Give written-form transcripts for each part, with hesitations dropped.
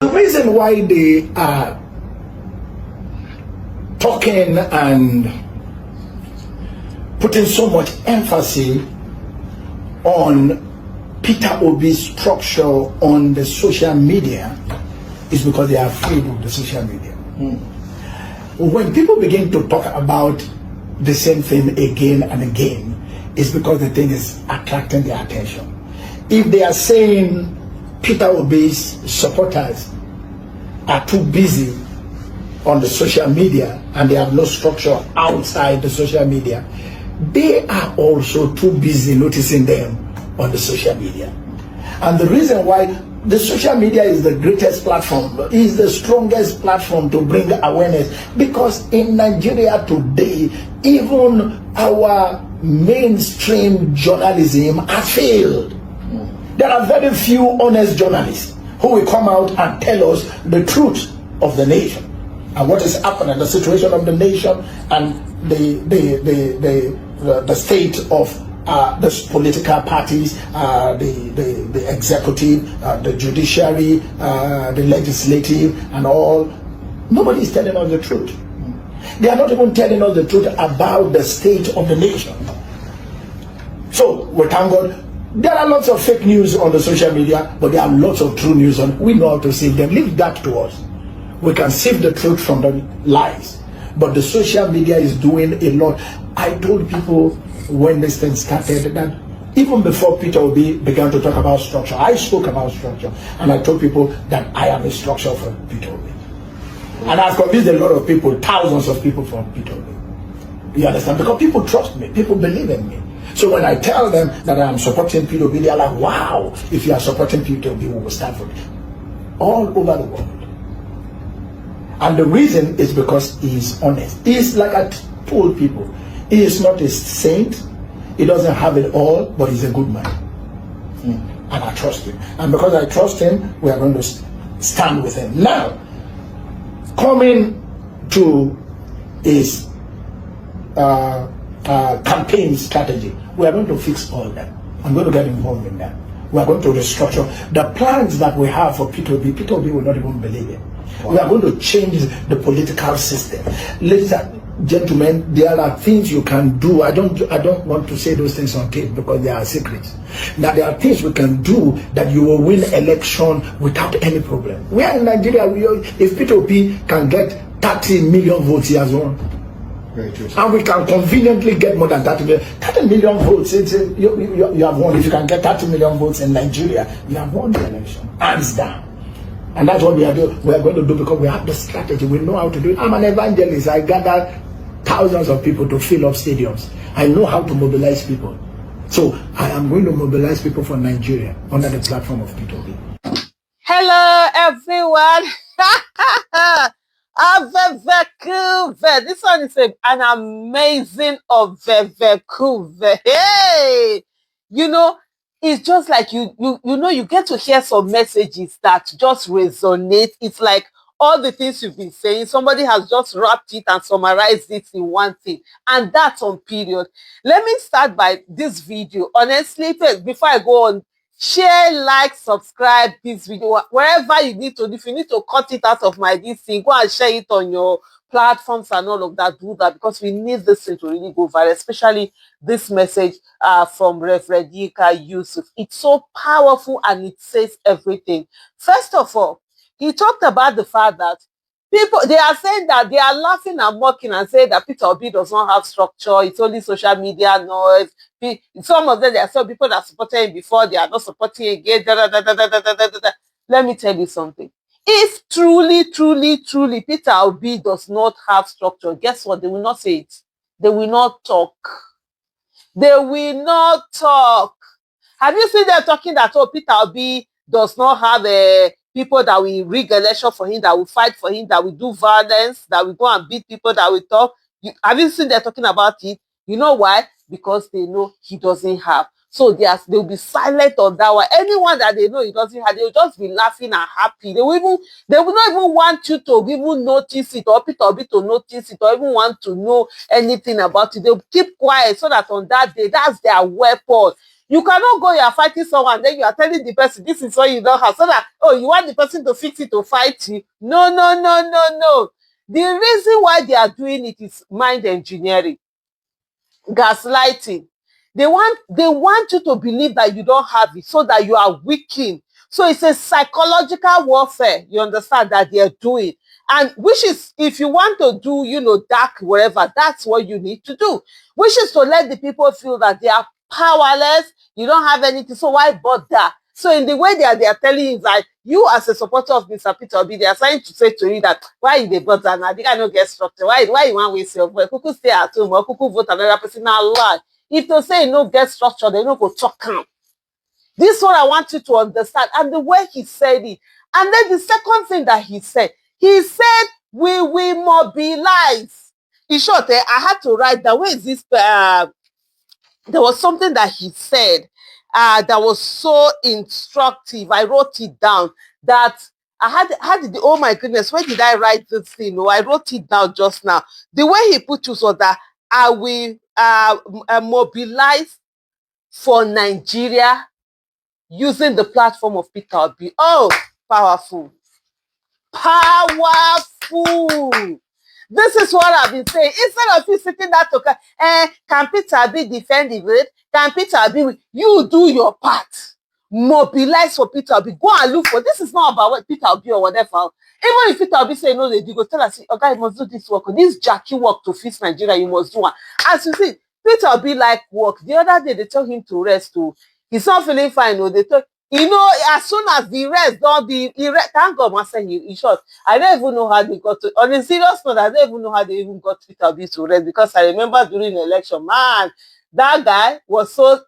The reason why they are talking and putting so much emphasis on Peter Obi's structure on the social media is because they are afraid of the social media. When people begin to talk about the same thing again and again, it's because the thing is attracting their attention. If they are saying Peter Obi's supporters are too busy on the social media and they have no structure outside the social media, they are also too busy noticing them on the social media. And the reason why the social media is the greatest platform, is the strongest platform to bring awareness, because in Nigeria today, even our mainstream journalism has failed. There are very few honest journalists who will come out and tell us the truth of the nation and what is happening, the situation of the nation and the state of the political parties, the executive, the judiciary, the legislative, and all. Nobody is telling us the truth. They are not even telling us the truth about the state of the nation. So we thank God. There are lots of fake news on the social media, but there are lots of true news on. We know how to sieve them. Leave that to us. We can sieve the truth from the lies. But the social media is doing a lot. I told people when this thing started that even before Peter Obi began to talk about structure, I spoke about structure, and I told people that I am a structure for Peter Obi. And I've convinced a lot of people, thousands of people from Peter Obi. You understand? Because people trust me, people believe in me. So when I tell them that I'm supporting Peter Obi, they're like, wow, if you are supporting Peter Obi, we will stand for it. All over the world. And the reason is because he is honest. He's like I told people, he is not a saint. He doesn't have it all, but he's a good man. And I trust him. And because I trust him, we are going to stand with him. Now, coming to his campaign strategy, we are going to fix all that. I'm going to get involved in that. We are going to restructure the plans that we have for Peter Obi. Peter Obi will not even believe it. Wow. We are going to change the political system. Ladies and gentlemen, there are things you can do. I don't want to say those things on tape because they are secrets. Now there are things we can do that you will win election without any problem. We are in Nigeria. If Peter Obi can get 30 million votes, he has won. Very true. And we can conveniently get more than 30 million. 30 million votes, you have won. If you can get 30 million votes in Nigeria, you have won the election. Hands down. And that's what we are doing. We are going to do because we have the strategy. We know how to do it. I'm an evangelist. I gather thousands of people to fill up stadiums. I know how to mobilize people. So I am going to mobilize people for Nigeria under the platform of Peter Obi. Hello, everyone. Avevekuve. This one is an amazing Avevekuve. Hey, you know, it's just like you get to hear some messages that just resonate. It's like all the things you've been saying, somebody has just wrapped it and summarized it in one thing, and that's on period. Let me start by this video. Honestly, before I go on, share, like, subscribe this video wherever you need to. If you need to cut it out of this thing, go and share it on your platforms and all of that. Do that, because we need this thing to really go viral, especially this message from Reverend Yinka Yusuf. It's so powerful and it says everything. First of all, he talked about the fact that people, they are saying that they are laughing and mocking and saying that Peter Obi does not have structure. It's only social media noise. Some of them, there are some people that supported him before, they are not supporting again. Let me tell you something. If truly Peter Obi does not have structure, guess what? They will not say it. They will not talk. They will not talk. Have you seen them talking that, oh, Peter Obi does not have people that will rig election for him, that will fight for him, that will do violence, that will go and beat people, that will talk? Have you seen them talking about it? You know why? Because they know he doesn't have. So they'll be silent on that one. Anyone that they know he doesn't have, they'll just be laughing and happy. They will not even want you to even notice it, or Peter Obi to notice it, or even want to know anything about it. They'll keep quiet so that on that day, that's their weapon. You cannot go, you are fighting someone, then you are telling the person, this is what you don't have, so that, oh, you want the person to fix it to fight you. No, no, no, no, no. The reason why they are doing it is mind engineering, gaslighting. They want you to believe that you don't have it, so that you are weakened. So it's a psychological warfare, you understand, that they're doing. And which is, if you want to do, dark, whatever, that's what you need to do. Which is to let the people feel that they are powerless, you don't have anything, so why bother? So in the way they are telling you that you, as a supporter of Mr. Peter Obi, they are trying to say to you that why you dey bother now, the guy no get structure, why you want waste your voice, kuku stay at home or kuku vote another person, now lie. If to say no get structure, they no go talk am. This is what I want you to understand. And the way he said it. And then the second thing that he said we will mobilize. In short, I had to write down, where is this? There was something that he said that was so instructive. I wrote it down, that oh my goodness, where did I write this thing? Oh, I wrote it down just now. The way he put it was that I will mobilize for Nigeria using the platform of Peter Obi. Oh, powerful. Powerful. This is what I've been saying. Instead of you sitting there to can Peter Obi defend the vote? Can Peter Obi? You do your part. Mobilize for Peter Obi. Go and look for. This is not about what Peter Obi or whatever. Even if Peter Obi say no, they do, go tell us, okay, you must do this work. This Jackie work to fix Nigeria, you must do one. As you see, Peter Obi like work. The other day they tell him to rest too. He's not feeling fine. No, they told, as soon as the rest don't be, thank God, man, say in short, I don't even know how they got to, on a serious note, I don't even know how they even got Peter Obi to rest, because I remember during the election, man, that guy was so,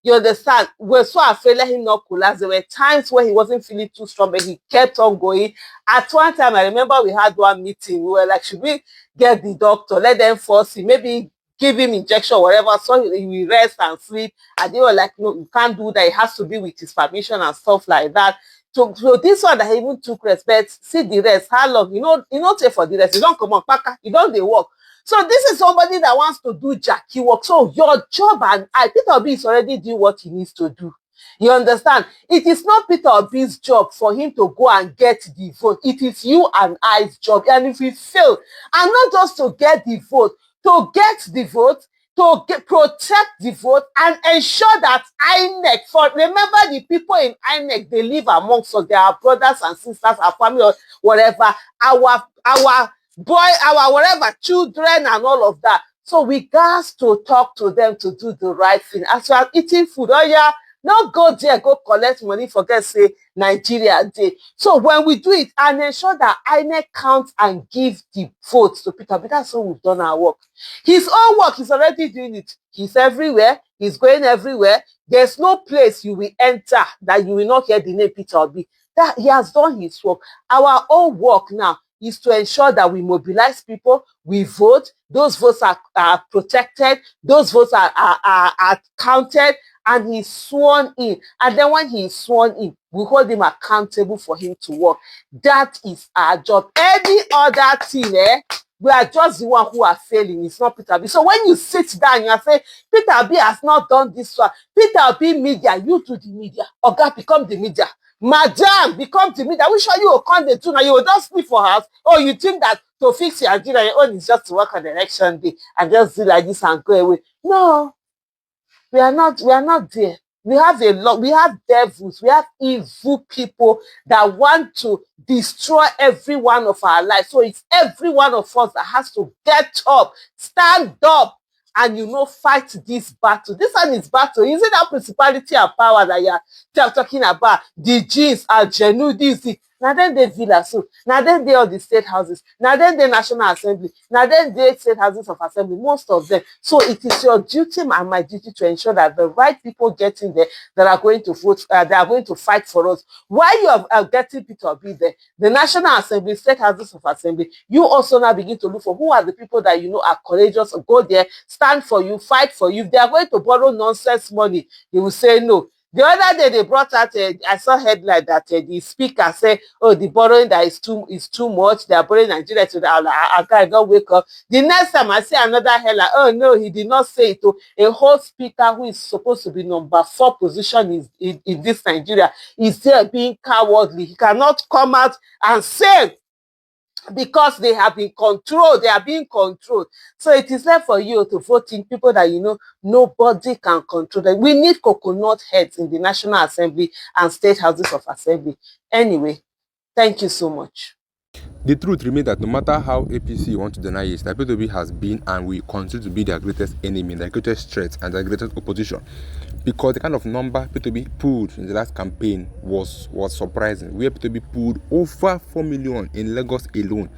you understand, we're so afraid let him not collapse. There were times where he wasn't feeling too strong, but he kept on going. At one time, I remember we had one meeting, we were like, should we get the doctor, let them force him, maybe give him injection or whatever, so he will rest and sleep. And they were like, no, you can't do that. It has to be with his permission and stuff like that. So this one that he even took rest, but see the rest, how long? Take for the rest. You don't come on, paka, you don't they work. So this is somebody that wants to do Jackie work. So your job, and Peter Obi is already doing what he needs to do. You understand? It is not Peter Obi's job for him to go and get the vote. It is you and I's job. And if we fail, and not just to get the vote, to get the vote, to protect the vote, and ensure that INEC, remember the people in INEC, they live amongst us, they are brothers and sisters, our family, or whatever, our whatever, children and all of that. So we got to talk to them to do the right thing. As you are eating food, oh yeah, not go there, go collect money, forget say Nigeria Day. So when we do it and ensure that INEC counts and give the votes to Peter Obi, that's how we've done our work. His own work, he's already doing it. He's everywhere. He's going everywhere. There's no place you will enter that you will not hear the name Peter Obi. That he has done his work. Our own work now is to ensure that we mobilize people, we vote, those votes are protected, those votes are counted, and he's sworn in. And then when he is sworn in, we hold him accountable for him to work. That is our job. Any other thing, we are just the one who are failing. It's not Peter Obi. So when you sit down, you are saying, Peter Obi has not done this one. Peter Obi media, you do the media. Oga, become the media. Madam, become the media. We show you a con do now. You will just sleep for house. Or you think that to fix your agenda, your own is just to work on the election day and just do like this and go away. No, we are not there. We have we have devils, we have evil people that want to destroy every one of our lives. So it's every one of us that has to get up, stand up, and fight this battle. This one is battle. Is it that principality and power that you are talking about? The genes are genuine. Now then they villa so. Now then they all the state houses. Now then the National Assembly. Now then they state houses of assembly. Most of them. So it is your duty and my duty to ensure that the right people get in there that are going to vote, that are going to fight for us. While you are getting people to be there, the National Assembly, state houses of assembly, you also now begin to look for who are the people that are courageous, go there, stand for you, fight for you. If they are going to borrow nonsense money, you will say no. The other day they brought out, I saw headline that the speaker said, oh, the borrowing that is too much. They are borrowing Nigeria to the, I don't wake up. The next time I see another headline, oh no, he did not say it to a whole speaker who is supposed to be number 4 position in this Nigeria is there being cowardly. He cannot come out and say, because they have been controlled, they are being controlled. So it is left for you to vote in people that you know nobody can control them. We need coconut heads in the National Assembly and state houses of assembly. Anyway, thank you so much. The truth remains that no matter how APC want to deny it, that P2B has been and will continue to be their greatest enemy, their greatest threat, and their greatest opposition. Because the kind of number P2B pulled in the last campaign was surprising. Where P2B pulled over 4 million in Lagos alone.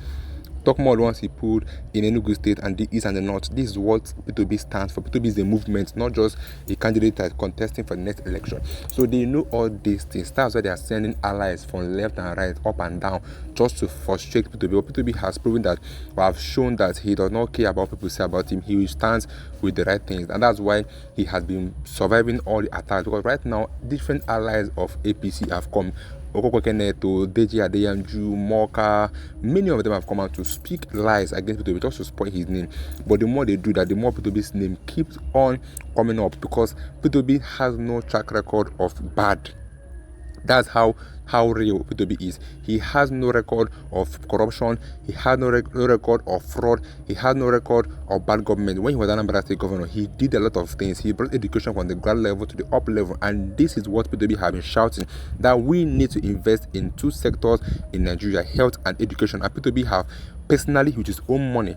Talk more once he pulled in Enugu State and the East and the North. This is what P2B stands for. P2B is a movement, not just a candidate that is contesting for the next election. So they know all these things. That's why they are sending allies from left and right, up and down, just to frustrate P2B. But P2B has proven that, or have shown that he does not care about what people say about him. He stands with the right things. And that's why he has been surviving all the attacks. Because right now, different allies of APC have come. Okoko Keneto, Deji Adeyanju, Moka, many of them have come out to speak lies against P2B just to spoil his name. But the more they do that, the more P2B's name keeps on coming up, because P2B has no track record of bad. That's how real P2B is. He has no record of corruption. He has no record of fraud. He has no record of bad government. When he was Anambra State governor, he did a lot of things. He brought education from the ground level to the up level. And this is what P2B have been shouting, that we need to invest in 2 sectors in Nigeria, health and education. And P2B have personally, with his own money,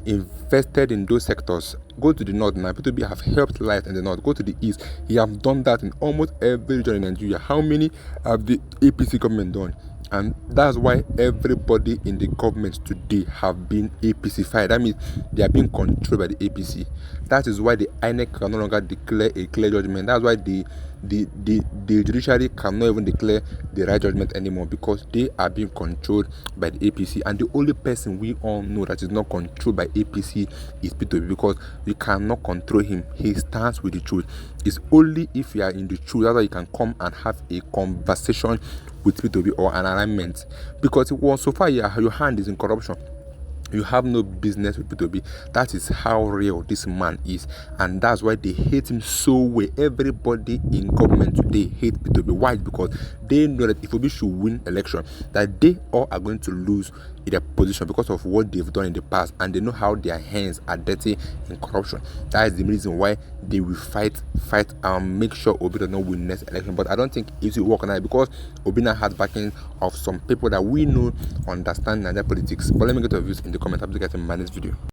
invested in those sectors. Go to the north now. P2B have helped life in the north. Go to the east. He have done that in almost every region in Nigeria. How many have the APC government done? And that's why everybody in the government today have been APC-fied. That means they are being controlled by the APC. That is why the INEC can no longer declare a clear judgment. That's why the judiciary cannot even declare the right judgment anymore, because they are being controlled by the APC. And the only person we all know that is not controlled by APC is P2B, because we cannot control him. He stands with the truth. It's only if you are in the truth that's why you can come and have a conversation with P2B or an alignment. Because once so far your hand is in corruption, you have no business with P2B. That is how real this man is, and that's why they hate him so well. Everybody in government today hate P2B. Why? Because they know that if Obi should win election, that they all are going to lose in their position because of what they've done in the past, and they know how their hands are dirty in corruption. That is the reason why they will fight and make sure Obi does not win next election. But I don't think it will work on that, because Obi now has backing of some people that we know understand Nigerian politics. But let me get your views in the comment. I'll get in my next video.